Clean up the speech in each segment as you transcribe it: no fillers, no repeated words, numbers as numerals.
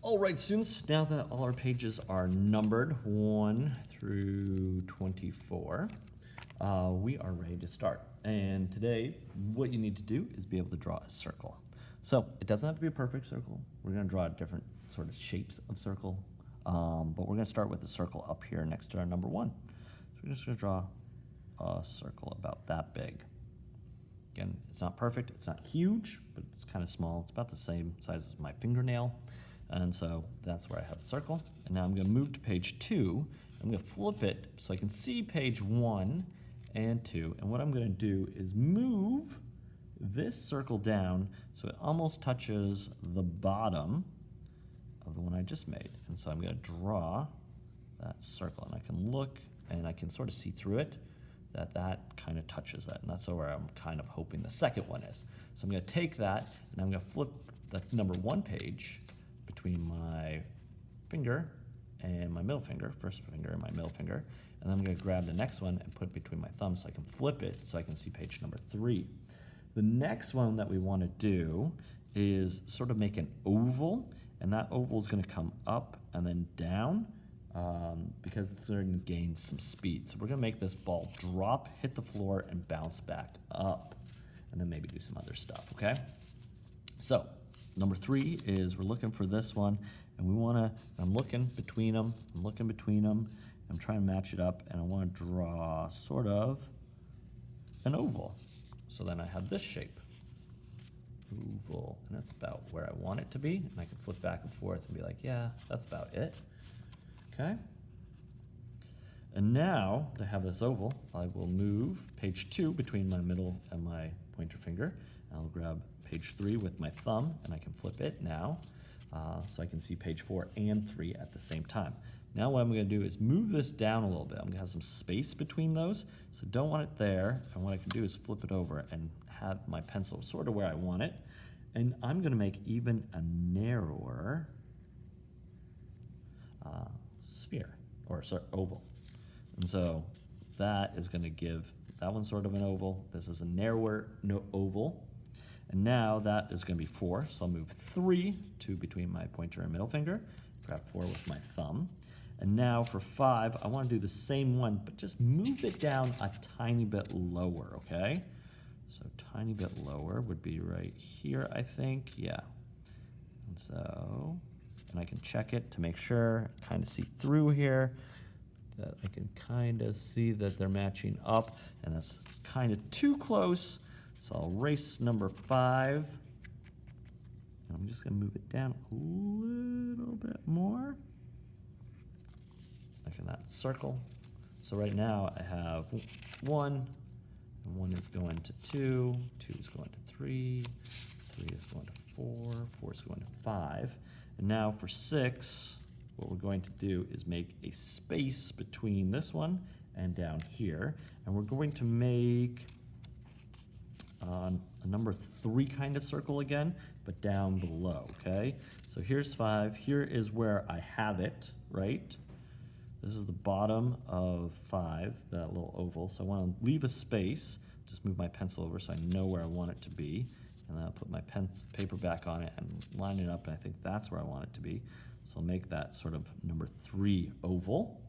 All right, students, now that all our pages are numbered 1 through 24, we are ready to start. And today, what you need to do is be able to draw a circle. So it doesn't have to be a perfect circle. We're going to draw different sort of shapes of circle, but we're going to start with the circle up here next to our number 1. So we're just going to draw a circle about that big. Again, it's not perfect, it's not huge, but it's kind of small. It's about the same size as my fingernail. And so that's where I have a circle. And now I'm going to move to page 2. I'm going to flip it so I can see page 1 and 2. And what I'm going to do is move this circle down so it almost touches the bottom of the one I just made. And so I'm going to draw that circle. And I can look and I can sort of see through it that kind of touches that. And that's where I'm kind of hoping the second one is. So I'm going to take that and I'm going to flip the number 1 page between my finger and my middle finger, first finger and my middle finger, and then I'm going to grab the next one and put it between my thumbs so I can flip it so I can see page number 3. The next one that we want to do is sort of make an oval, and that oval is going to come up and then down because it's going to gain some speed. So we're going to make this ball drop, hit the floor, and bounce back up, and then maybe do some other stuff, okay? So number 3 is we're looking for this one, and we want to, I'm looking between them, I'm trying to match it up, and I want to draw sort of an oval. So then I have this shape, oval, and that's about where I want it to be, and I can flip back and forth and be like, yeah, that's about it, okay? And now, to have this oval, I will move page 2 between my middle and my pointer finger. I'll grab page 3 with my thumb, and I can flip it now, so I can see page 4 and 3 at the same time. Now what I'm going to do is move this down a little bit. I'm going to have some space between those, so don't want it there. And what I can do is flip it over and have my pencil sort of where I want it. And I'm going to make even a narrower sphere, or sorry, oval. And so that is going to give that one sort of an oval. This is a narrower oval. And now that is going to be 4, so I'll move 3 to between my pointer and middle finger, grab 4 with my thumb. And now for 5, I want to do the same one, but just move it down a tiny bit lower, okay? So tiny bit lower would be right here, I think, yeah. And so, and I can check it to make sure, kind of see through here, that I can kind of see that they're matching up, and that's kind of too close. So I'll erase number 5, and I'm just going to move it down a little bit more, like in that circle. So right now I have 1, and 1 is going to 2, 2 is going to 3, 3 is going to 4, 4 is going to 5. And now for 6, what we're going to do is make a space between this one and down here, and we're going to make a number 3 kind of circle again, but down below, okay? So here's 5, here is where I have it, right? This is the bottom of 5, that little oval, so I want to leave a space, just move my pencil over so I know where I want it to be, and then I'll put my paper back on it and line it up, and I think that's where I want it to be. So I'll make that sort of number 3 oval,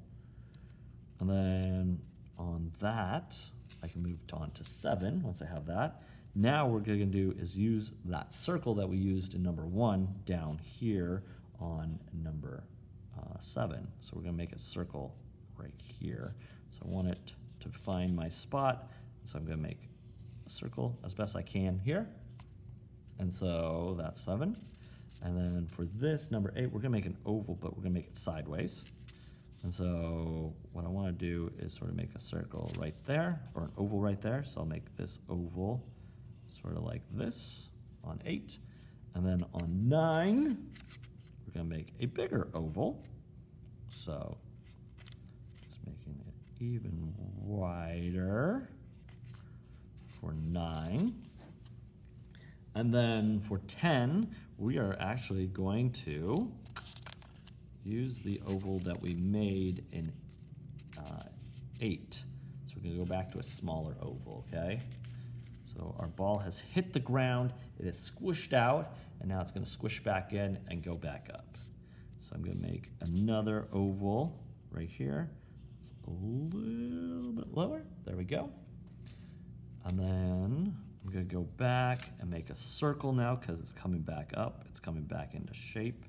and then on that, I can move on to 7 once I have that. Now what we're going to do is use that circle that we used in number 1 down here on number 7. So we're going to make a circle right here. So I want it to find my spot. So I'm going to make a circle as best I can here. And so that's 7. And then for this, number 8, we're going to make an oval, but we're going to make it sideways. And so what I want to do is sort of make a circle right there, or an oval right there. So I'll make this oval sort of like this on 8. And then on 9, we're going to make a bigger oval. So just making it even wider for 9. And then for 10, we are actually going to use the oval that we made in 8. So we're going to go back to a smaller oval, okay? So our ball has hit the ground, it is squished out, and now it's going to squish back in and go back up. So I'm gonna make another oval right here. It's a little bit lower, there we go. And then I'm gonna go back and make a circle now because it's coming back up. It's coming back into shape.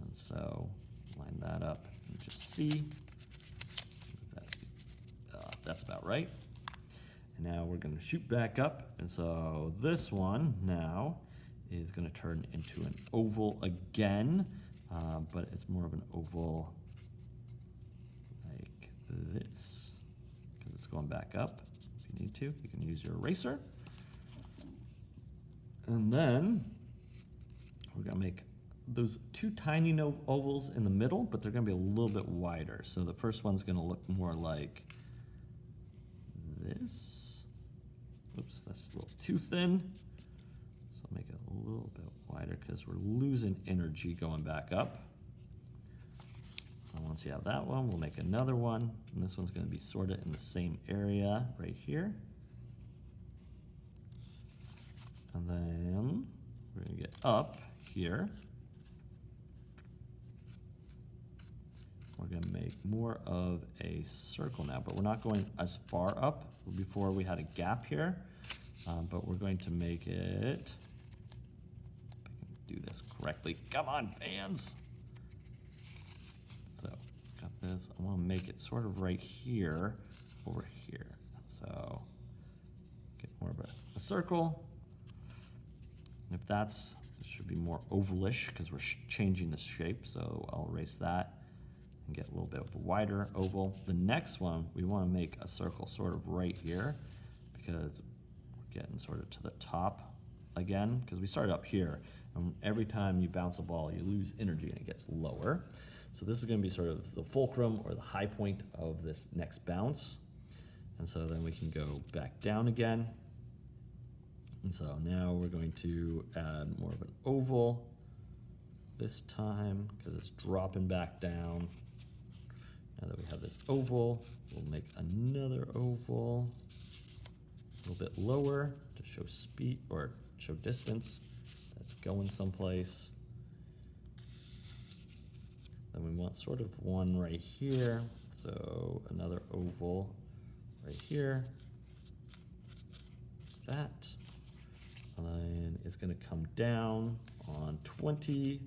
And so line that up and just see. That's about right. And now we're gonna shoot back up. And so this one now is gonna turn into an oval again, but it's more of an oval like this, because it's going back up. If you need to, you can use your eraser. And then we're gonna make those two tiny ovals in the middle, but they're gonna be a little bit wider. So the first one's gonna look more like this. Oops, that's a little too thin. So I'll make it a little bit wider because we're losing energy going back up. And once you have that one, we'll make another one. And this one's gonna be sort of in the same area right here. And then we're gonna get up here. We're gonna make more of a circle now, but we're not going as far up. Before we had a gap here, but we're going to make it, if I can do this correctly, come on fans. So got this, I wanna make it sort of right here, over here. So get more of a circle. And if that's, it should be more ovalish because we're changing the shape, so I'll erase that and get a little bit of a wider oval. The next one, we want to make a circle sort of right here because we're getting sort of to the top again, because we started up here, and every time you bounce a ball, you lose energy and it gets lower. So this is going to be sort of the fulcrum or the high point of this next bounce. And so then we can go back down again. And so now we're going to add more of an oval this time because it's dropping back down. Now that we have this oval, we'll make another oval a little bit lower to show speed or show distance. That's going someplace. Then we want sort of one right here. So another oval right here. That. And then it's going to come down on 20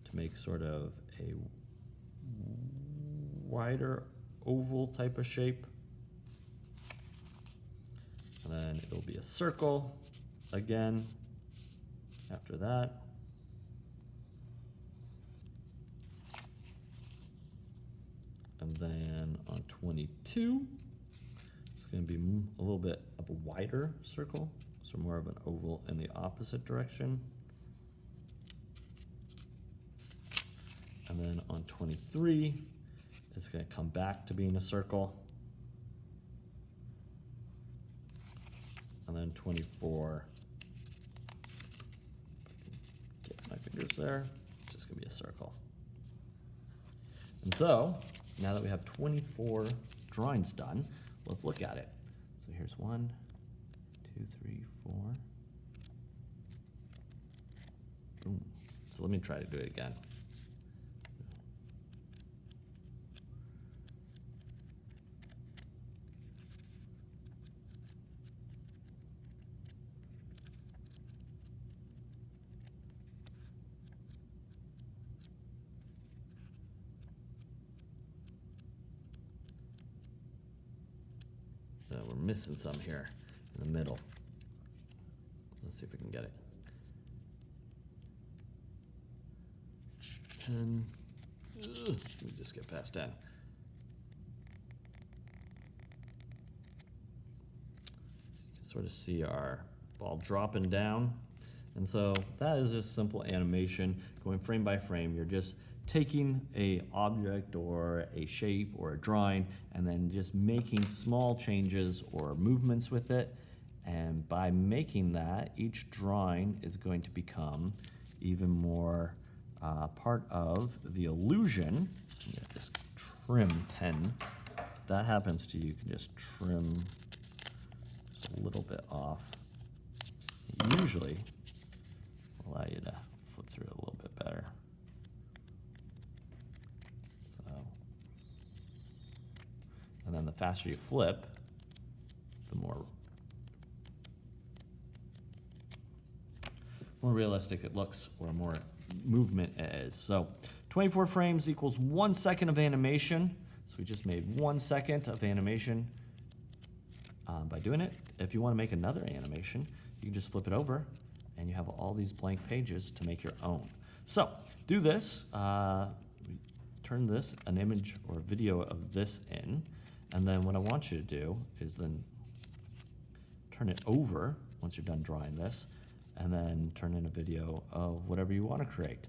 to make sort of a wider oval type of shape. And then it'll be a circle again after that. And then on 22, it's going to be a little bit of a wider circle, so more of an oval in the opposite direction. And then on 23, it's going to come back to being a circle. And then 24, get my fingers there, it's just going to be a circle. And so, now that we have 24 drawings done, let's look at it. So here's 1, 2, 3, 4. Boom. So let me try to do it again. So we're missing some here in the middle. Let's see if we can get it. 10. Ugh, we just get past 10. You can sort of see our ball dropping down. And so that is just simple animation going frame by frame. You're just taking a object or a shape or a drawing and then just making small changes or movements with it. And by making that, each drawing is going to become even more part of the illusion. Just trim 10. If that happens to you, you can just trim just a little bit off. It usually allow you to flip through it a little bit better. And the faster you flip, the more realistic it looks, or more movement it is. So 24 frames equals 1 second of animation. So we just made 1 second of animation by doing it. If you want to make another animation, you can just flip it over and you have all these blank pages to make your own. So do this, turn this, an image or a video of this in, and then what I want you to do is then turn it over once you're done drawing this, and then turn in a video of whatever you want to create.